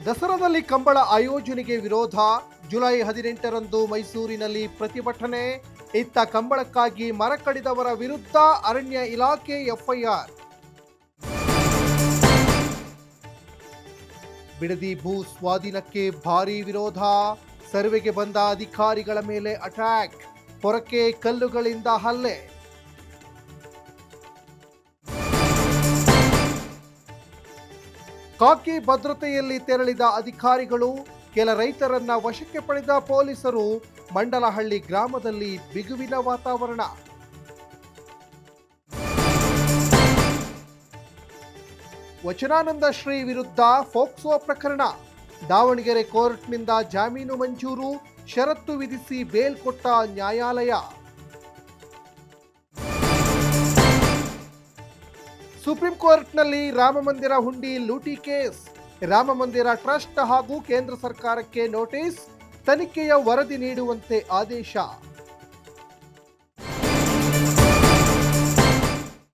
ದಸರಾದಲ್ಲಿ ಕಂಬಳ ಆಯೋಜನೆಗೆ ವಿರೋಧ. ಜುಲೈ 18ರಂದು ಮೈಸೂರಿನಲ್ಲಿ ಪ್ರತಿಭಟನೆ. ಇತ್ತ ಕಂಬಳಕ್ಕಾಗಿ ಮರ ಕಡಿದವರ ವಿರುದ್ಧ ಅರಣ್ಯ ಇಲಾಖೆ ಎಫ್ಐಆರ್. ಬಿಡದಿ ಭೂ ಸ್ವಾಧೀನಕ್ಕೆ ಭಾರೀ ವಿರೋಧ. ಸರ್ವೆಗೆ ಬಂದ ಅಧಿಕಾರಿಗಳ ಮೇಲೆ ಅಟ್ಯಾಕ್. ಪೊರಕೆ ಕಲ್ಲುಗಳಿಂದ ಹಲ್ಲೆ. ಖಾಕಿ ಭದ್ರತೆಯಲ್ಲಿ ತೆರಳಿದ ಅಧಿಕಾರಿಗಳು, ಕೆಲ ರೈತರನ್ನ ವಶಕ್ಕೆ ಪಡೆದ ಪೊಲೀಸರು. ಮಂಡಲಹಳ್ಳಿ ಗ್ರಾಮದಲ್ಲಿ ಬಿಗುವಿನ ವಾತಾವರಣ. ವಚನಾನಂದ ಶ್ರೀ ವಿರುದ್ಧ ಫೋಕ್ಸೋ ಪ್ರಕರಣ. ದಾವಣಗೆರೆ ಕೋರ್ಟ್ನಿಂದ ಜಾಮೀನು ಮಂಜೂರು, ಷರತ್ತು ವಿಧಿಸಿ ಬೇಲ್ ಕೊಟ್ಟ ನ್ಯಾಯಾಲಯ. ಸುಪ್ರೀಂ ಕೋರ್ಟ್ನಲ್ಲಿ ರಾಮಮಂದಿರ ಹುಂಡಿ ಲೂಟಿ ಕೇಸ್. ರಾಮಮಂದಿರ ಟ್ರಸ್ಟ್ ಹಾಗೂ ಕೇಂದ್ರ ಸರ್ಕಾರಕ್ಕೆ ನೋಟಿಸ್. ತನಿಖೆಯ ವರದಿ ನೀಡುವಂತೆ ಆದೇಶ.